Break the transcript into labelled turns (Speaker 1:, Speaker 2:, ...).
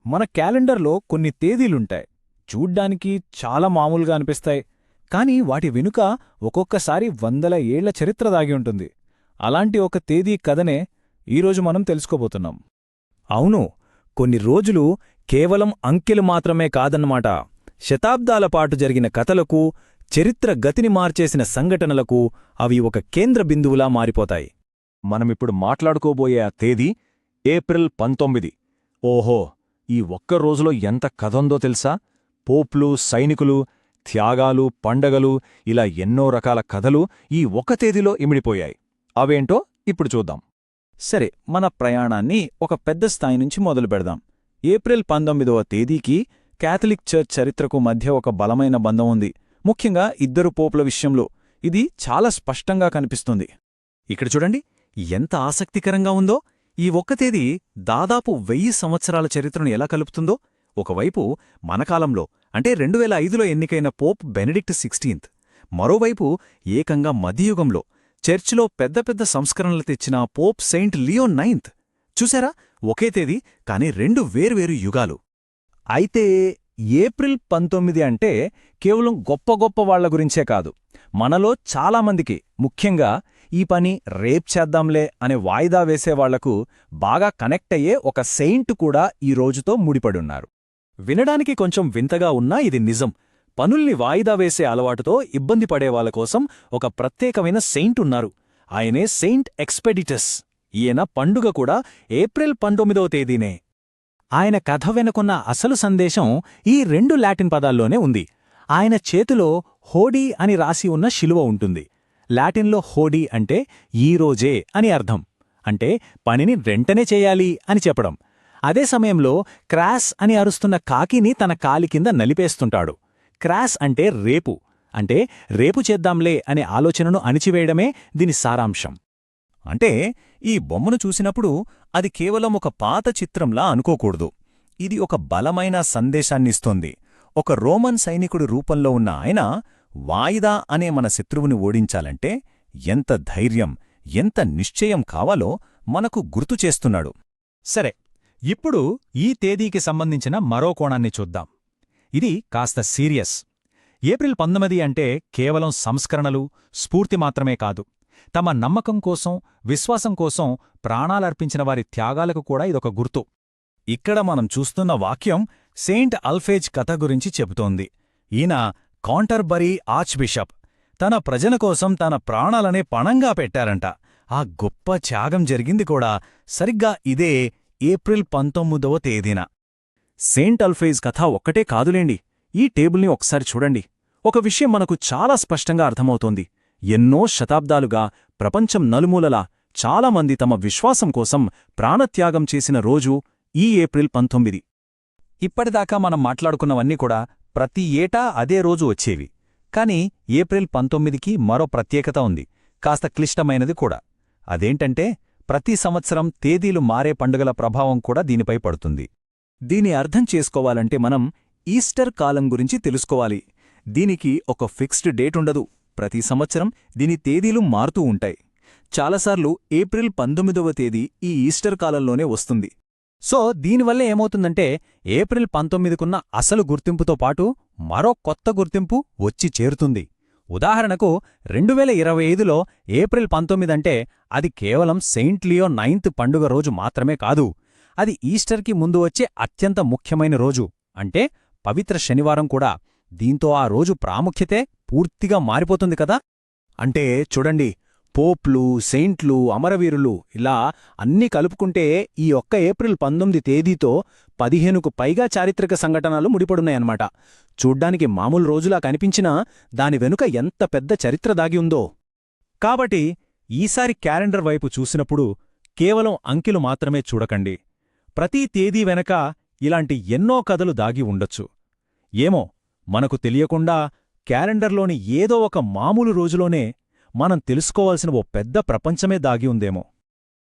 Speaker 1: మన క్యాలెండర్లో కొన్ని తేదీలుంటాయి. చూడ్డానికి చాలా మామూలుగా అనిపిస్తాయి, కానీ వాటి వెనుక ఒక్కొక్కసారి వందల ఏళ్ల చరిత్ర దాగి ఉంటుంది. అలాంటి ఒక తేదీ కథనే ఈరోజు మనం తెలుసుకోబోతున్నాం.
Speaker 2: అవును, కొన్ని రోజులు కేవలం అంకెలు మాత్రమే కాదన్నమాట. శతాబ్దాల పాటు జరిగిన కథలకు, చరిత్ర గతిని మార్చేసిన సంఘటనలకు అవి ఒక కేంద్ర బిందువులా మారిపోతాయి.
Speaker 3: మనమిప్పుడు మాట్లాడుకోబోయే ఆ తేదీ ఏప్రిల్ 19. ఓహో, ఈ ఒక్క రోజులో ఎంత కథందో తెలుసా? పోప్లు, సైనికులు, త్యాగాలు, పండగలు, ఇలా ఎన్నో రకాల కథలు ఈ ఒక్క తేదీలో ఇమిడిపోయాయి. అవేంటో ఇప్పుడు చూద్దాం.
Speaker 1: సరే, మన ప్రయాణాన్ని ఒక పెద్ద స్థాయి నుంచి మొదలు పెడదాం. ఏప్రిల్ 19వ తేదీకి కేథలిక్ చర్చ్ చరిత్రకు మధ్య ఒక బలమైన బంధం ఉంది, ముఖ్యంగా ఇద్దరు పోపుల విషయంలో. ఇది చాలా స్పష్టంగా కనిపిస్తుంది.
Speaker 2: ఇక్కడ చూడండి, ఎంత ఆసక్తికరంగా ఉందో. ఈ ఒక్క తేదీ దాదాపు 1000 సంవత్సరాల చరిత్రను ఎలా కలుపుతుందో. ఒకవైపు మన కాలంలో అంటే 2005లో ఎన్నికైన పోప్ బెనెడిక్ట్ 16, మరోవైపు ఏకంగా మధ్యయుగంలో చర్చిలో పెద్ద పెద్ద సంస్కరణలు తెచ్చిన పోప్ సెయింట్ లియో 9. చూసారా, ఒకే తేదీ కానీ రెండు వేర్వేరు యుగాలు.
Speaker 1: అయితే ఏప్రిల్ 19 అంటే కేవలం గొప్ప గొప్ప వాళ్ల గురించే కాదు, మనలో చాలామందికి, ముఖ్యంగా ఈ పని రేప్ చేద్దాంలే అనే వాయిదా వేసేవాళ్లకు బాగా కనెక్ట్ అయ్యే ఒక సెయింట్ కూడా ఈ రోజుతో ముడిపడున్నారు.
Speaker 2: వినడానికి కొంచెం వింతగా ఉన్నా ఇది నిజం. పనుల్ని వాయిదా వేసే అలవాటుతో ఇబ్బంది పడేవాళ్ల కోసం ఒక ప్రత్యేకమైన సెయింట్ ఉన్నారు. ఆయనే సెయింట్ ఎక్స్పెడిటస్. ఈయన పండుగ కూడా ఏప్రిల్ 19వ తేదీనే. ఆయన కథ వెనుకున్న అసలు సందేశం ఈ రెండు లాటిన్ పదాల్లోనే ఉంది. ఆయన చేతిలో హోడీ అని రాసి ఉన్న శిలువ ఉంటుంది. లాటిన్లో హోడీ అంటే ఈరోజే అని అర్థం. అంటే పనిని వెంటనే చేయాలి అని చెప్పడం. అదే సమయంలో క్రాస్ అని అరుస్తున్న కాకిని తన కాలి కింద నలిపేస్తుంటాడు. క్రాస్ అంటే రేపు, అంటే రేపు చేద్దాంలే అనే ఆలోచనను అణిచివేయడమే దీని సారాంశం.
Speaker 3: అంటే ఈ బొమ్మను చూసినప్పుడు అది కేవలం ఒక పాత చిత్రంలా అనుకోకూడదు. ఇది ఒక బలమైన సందేశాన్నిస్తోంది. ఒక రోమన్ సైనికుడి రూపంలో ఉన్న ఆయన వాయిదా అనే మన శత్రువుని ఓడించాలంటే ఎంత ధైర్యం, ఎంత నిశ్చయం కావాలో మనకు గుర్తు చేస్తున్నాడు.
Speaker 2: సరే, ఇప్పుడు ఈ తేదీకి సంబంధించిన మరో కోణాన్ని చూద్దాం. ఇది కాస్త సీరియస్. ఏప్రిల్ 19 అంటే కేవలం సంస్కరణలు, స్ఫూర్తి మాత్రమే కాదు. తమ నమ్మకం కోసం, విశ్వాసం కోసం ప్రాణాలర్పించిన వారి త్యాగాలకు కూడా ఇదొక గుర్తు.
Speaker 1: ఇక్కడ మనం చూస్తున్న వాక్యం సెయింట్ అల్ఫేజ్ కథ గురించి చెబుతోంది. ఈయన కాంటర్బరీ ఆర్చ్ బిషప్. తన ప్రజల కోసం తన ప్రాణాలనే పణంగా పెట్టారంట. ఆ గొప్ప త్యాగం జరిగింది కూడా సరిగ్గా ఇదే ఏప్రిల్ 19వ తేదీన.
Speaker 2: సెయింట్ అల్ఫేజ్ కథ ఒక్కటే కాదులేండి. ఈ టేబుల్ని ఒకసారి చూడండి. ఒక విషయం మనకు చాలా స్పష్టంగా అర్థమవుతోంది. ఎన్నో శతాబ్దాలుగా ప్రపంచం నలుమూలలా చాలామంది తమ విశ్వాసం కోసం ప్రాణత్యాగం చేసిన రోజు ఈ ఏప్రిల్ 19.
Speaker 1: ఇప్పటిదాకా మనం మాట్లాడుకున్నవన్నీ కూడా ప్రతి ఏటా అదే రోజు వచ్చేవి. కాని ఏప్రిల్ 19కి మరో ప్రత్యేకత ఉంది, కాస్త క్లిష్టమైనది కూడా. అదేంటంటే ప్రతి సంవత్సరం తేదీలు మారే పండుగల ప్రభావం కూడా దీనిపై పడుతుంది. దీని అర్థం చేసుకోవాలంటే మనం ఈస్టర్ కాలం గురించి తెలుసుకోవాలి. దీనికి ఒక ఫిక్స్డ్ డేట్ ఉండదు. ప్రతి సంవత్సరం దీని తేదీలు మారుతూ ఉంటాయి. చాలాసార్లు ఏప్రిల్ 19వ తేదీ ఈ ఈస్టర్ కాలంలోనే వస్తుంది. సో దీనివల్ల ఏమవుతుందంటే ఏప్రిల్ 19కున్న అసలు గుర్తింపుతో పాటు మరో కొత్త గుర్తింపు వచ్చి చేరుతుంది. ఉదాహరణకు 2025లో ఏప్రిల్ 19 అంటే అది కేవలం సెయింట్ లియో 9th పండుగ రోజు మాత్రమే కాదు. అది ఈస్టర్కి ముందు వచ్చే అత్యంత ముఖ్యమైన రోజు, అంటే పవిత్ర శనివారం కూడా. దీంతో ఆ రోజు ప్రాముఖ్యతే పూర్తిగా మారిపోతుంది కదా.
Speaker 2: అంటే చూడండి, పోప్లు, సెయింట్లు, అమరవీరులు ఇలా అన్నీ కలుపుకుంటే ఈ ఒక్క ఏప్రిల్ 19 తేదీతో 15కు పైగా చారిత్రక సంఘటనలు ముడిపడున్నాయన్నమాట. చూడ్డానికి మామూలు రోజులా కనిపించినా దాని వెనుక ఎంత పెద్ద చరిత్ర దాగి ఉందో.
Speaker 1: కాబట్టి ఈసారి క్యాలెండర్ వైపు చూసినప్పుడు కేవలం అంకెలు మాత్రమే చూడకండి. ప్రతి తేదీ వెనక ఇలాంటి ఎన్నో కథలు దాగి ఉండొచ్చు. ఏమో, మనకు తెలియకుండా క్యాలెండర్లోని ఏదో ఒక మామూలు రోజులోనే మనం తెలుసుకోవాల్సిన ఓ పెద్ద ప్రపంచమే దాగి ఉందేమో.